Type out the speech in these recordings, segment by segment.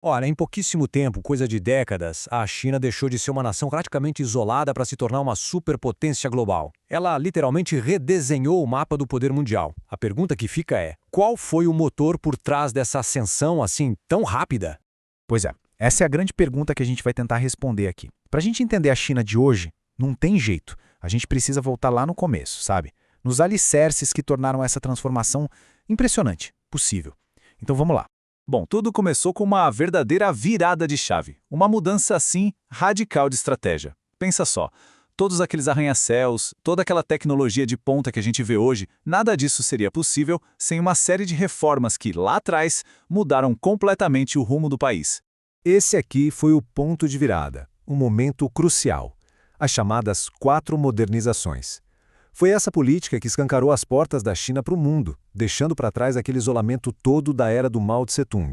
Ora, em pouquíssimo tempo, coisa de décadas, a China deixou de ser uma nação praticamente isolada para se tornar uma superpotência global. Ela literalmente redesenhou o mapa do poder mundial. A pergunta que fica é: qual foi o motor por trás dessa ascensão assim tão rápida? Pois é, essa é a grande pergunta que a gente vai tentar responder aqui. Para a gente entender a China de hoje, não tem jeito. A gente precisa voltar lá no começo, sabe? Nos alicerces que tornaram essa transformação impressionante, possível. Então vamos lá. Bom, tudo começou com uma verdadeira virada de chave. Uma mudança, assim, radical de estratégia. Pensa só, todos aqueles arranha-céus, toda aquela tecnologia de ponta que a gente vê hoje, nada disso seria possível sem uma série de reformas que, lá atrás, mudaram completamente o rumo do país. Esse aqui foi o ponto de virada, um momento crucial. As chamadas 4 modernizações. Foi essa política que escancarou as portas da China para o mundo, deixando para trás aquele isolamento todo da era do Mao Tse-tung.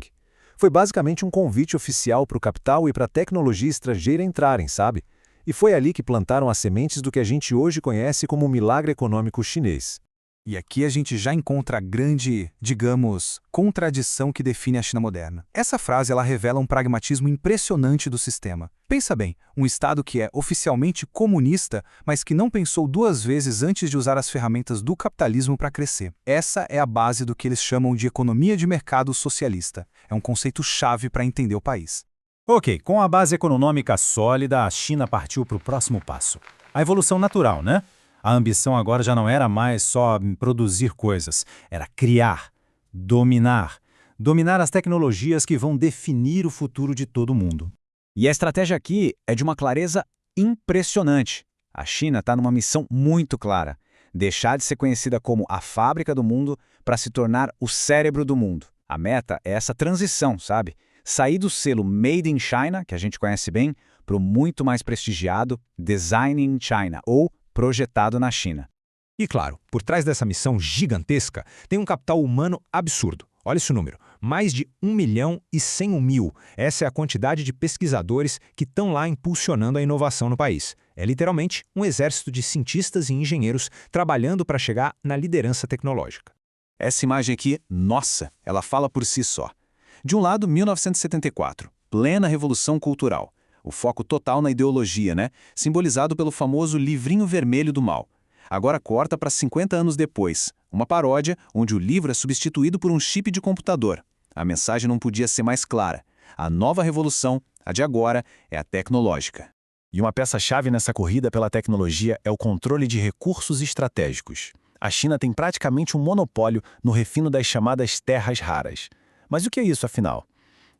Foi basicamente um convite oficial para o capital e para a tecnologia estrangeira entrarem, sabe? E foi ali que plantaram as sementes do que a gente hoje conhece como o milagre econômico chinês. E aqui a gente já encontra a grande, digamos, contradição que define a China moderna. Essa frase ela revela um pragmatismo impressionante do sistema. Pensa bem, um Estado que é oficialmente comunista, mas que não pensou duas vezes antes de usar as ferramentas do capitalismo para crescer. Essa é a base do que eles chamam de economia de mercado socialista. É um conceito-chave para entender o país. Ok, com a base econômica sólida, a China partiu para o próximo passo. A evolução natural, né? A ambição agora já não era mais só produzir coisas, era criar, dominar. Dominar as tecnologias que vão definir o futuro de todo mundo. E a estratégia aqui é de uma clareza impressionante. A China está numa missão muito clara: deixar de ser conhecida como a fábrica do mundo para se tornar o cérebro do mundo. A meta é essa transição, sabe? Sair do selo Made in China, que a gente conhece bem, para o muito mais prestigiado Design in China, ou projetado na China. E claro, por trás dessa missão gigantesca, tem um capital humano absurdo. Olha esse número, mais de 1.100.000. Essa é a quantidade de pesquisadores que estão lá impulsionando a inovação no país. É literalmente um exército de cientistas e engenheiros trabalhando para chegar na liderança tecnológica. Essa imagem aqui, nossa, ela fala por si só. De um lado, 1974, plena revolução cultural. O foco total na ideologia, né? Simbolizado pelo famoso livrinho vermelho do Mao. Agora corta para 50 anos depois, uma paródia onde o livro é substituído por um chip de computador. A mensagem não podia ser mais clara. A nova revolução, a de agora, é a tecnológica. E uma peça-chave nessa corrida pela tecnologia é o controle de recursos estratégicos. A China tem praticamente um monopólio no refino das chamadas terras raras. Mas o que é isso, afinal?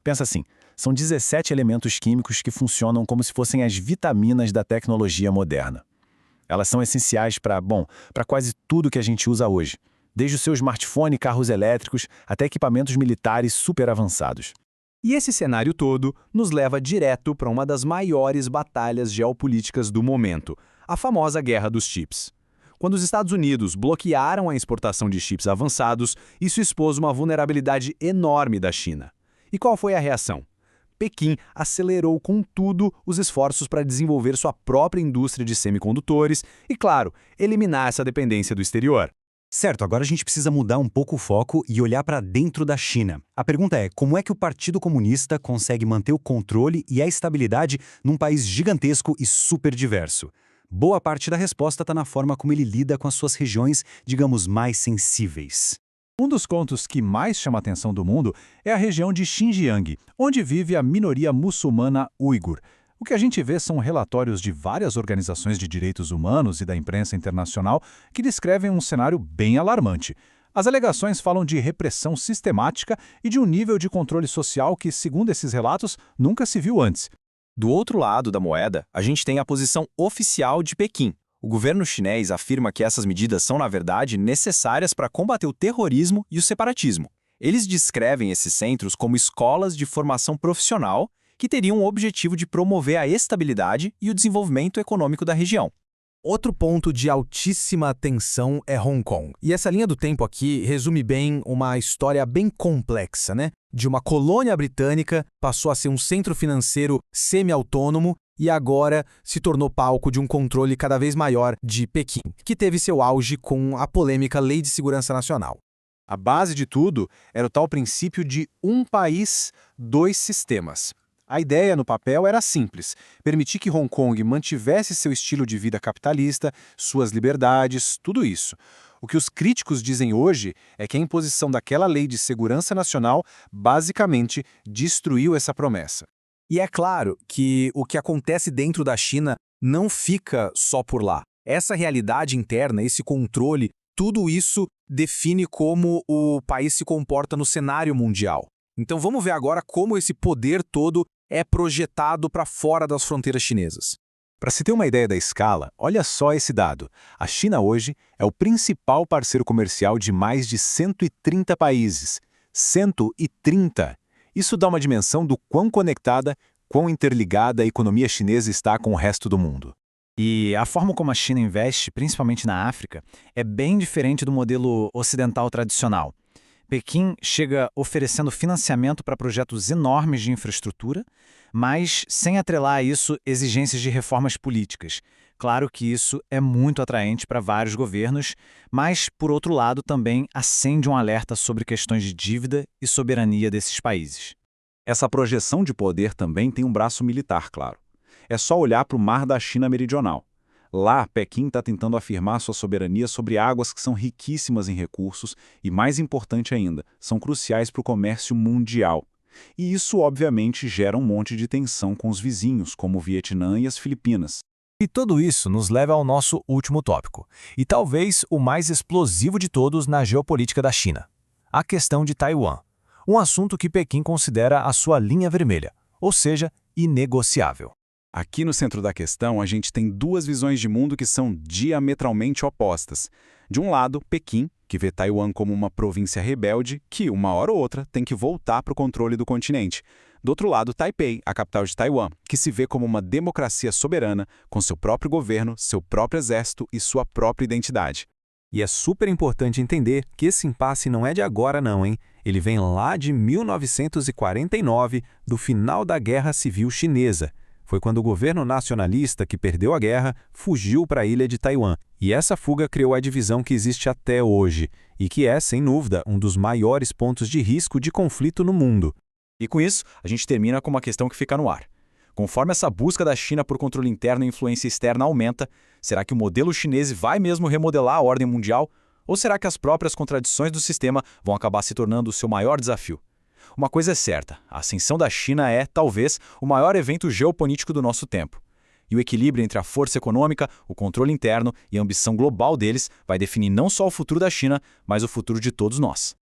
Pensa assim, são 17 elementos químicos que funcionam como se fossem as vitaminas da tecnologia moderna. Elas são essenciais para quase tudo que a gente usa hoje, desde o seu smartphone e carros elétricos até equipamentos militares super avançados. E esse cenário todo nos leva direto para uma das maiores batalhas geopolíticas do momento, a famosa Guerra dos Chips. Quando os Estados Unidos bloquearam a exportação de chips avançados, isso expôs uma vulnerabilidade enorme da China. E qual foi a reação? Pequim acelerou com tudo os esforços para desenvolver sua própria indústria de semicondutores e, claro, eliminar essa dependência do exterior. Certo, agora a gente precisa mudar um pouco o foco e olhar para dentro da China. A pergunta é, como é que o Partido Comunista consegue manter o controle e a estabilidade num país gigantesco e super diverso? Boa parte da resposta está na forma como ele lida com as suas regiões, digamos, mais sensíveis. Um dos pontos que mais chama a atenção do mundo é a região de Xinjiang, onde vive a minoria muçulmana uigur. O que a gente vê são relatórios de várias organizações de direitos humanos e da imprensa internacional que descrevem um cenário bem alarmante. As alegações falam de repressão sistemática e de um nível de controle social que, segundo esses relatos, nunca se viu antes. Do outro lado da moeda, a gente tem a posição oficial de Pequim. O governo chinês afirma que essas medidas são, na verdade, necessárias para combater o terrorismo e o separatismo. Eles descrevem esses centros como escolas de formação profissional que teriam o objetivo de promover a estabilidade e o desenvolvimento econômico da região. Outro ponto de altíssima atenção é Hong Kong. E essa linha do tempo aqui resume bem uma história bem complexa, né? De uma colônia britânica, passou a ser um centro financeiro semi-autônomo e agora se tornou palco de um controle cada vez maior de Pequim, que teve seu auge com a polêmica Lei de Segurança Nacional. A base de tudo era o tal princípio de um país, dois sistemas. A ideia no papel era simples: permitir que Hong Kong mantivesse seu estilo de vida capitalista, suas liberdades, tudo isso. O que os críticos dizem hoje é que a imposição daquela lei de segurança nacional basicamente destruiu essa promessa. E é claro que o que acontece dentro da China não fica só por lá. Essa realidade interna, esse controle, tudo isso define como o país se comporta no cenário mundial. Então vamos ver agora como esse poder todo é projetado para fora das fronteiras chinesas. Para se ter uma ideia da escala, olha só esse dado. A China hoje é o principal parceiro comercial de mais de 130 países. 130! Isso dá uma dimensão do quão conectada, quão interligada a economia chinesa está com o resto do mundo. E a forma como a China investe, principalmente na África, é bem diferente do modelo ocidental tradicional. Pequim chega oferecendo financiamento para projetos enormes de infraestrutura, mas sem atrelar a isso exigências de reformas políticas. Claro que isso é muito atraente para vários governos, mas, por outro lado, também acende um alerta sobre questões de dívida e soberania desses países. Essa projeção de poder também tem um braço militar, claro. É só olhar para o Mar da China Meridional. Lá, Pequim está tentando afirmar sua soberania sobre águas que são riquíssimas em recursos e, mais importante ainda, são cruciais para o comércio mundial. E isso, obviamente, gera um monte de tensão com os vizinhos, como o Vietnã e as Filipinas. E tudo isso nos leva ao nosso último tópico, e talvez o mais explosivo de todos na geopolítica da China: a questão de Taiwan, um assunto que Pequim considera a sua linha vermelha, ou seja, inegociável. Aqui no centro da questão, a gente tem duas visões de mundo que são diametralmente opostas. De um lado, Pequim, que vê Taiwan como uma província rebelde que, uma hora ou outra, tem que voltar para o controle do continente. Do outro lado, Taipei, a capital de Taiwan, que se vê como uma democracia soberana, com seu próprio governo, seu próprio exército e sua própria identidade. E é super importante entender que esse impasse não é de agora não, hein? Ele vem lá de 1949, do final da Guerra Civil Chinesa. Foi quando o governo nacionalista, que perdeu a guerra, fugiu para a ilha de Taiwan. E essa fuga criou a divisão que existe até hoje, e que é, sem dúvida, um dos maiores pontos de risco de conflito no mundo. E com isso, a gente termina com uma questão que fica no ar. Conforme essa busca da China por controle interno e influência externa aumenta, será que o modelo chinês vai mesmo remodelar a ordem mundial? Ou será que as próprias contradições do sistema vão acabar se tornando o seu maior desafio? Uma coisa é certa, a ascensão da China é, talvez, o maior evento geopolítico do nosso tempo. E o equilíbrio entre a força econômica, o controle interno e a ambição global deles vai definir não só o futuro da China, mas o futuro de todos nós.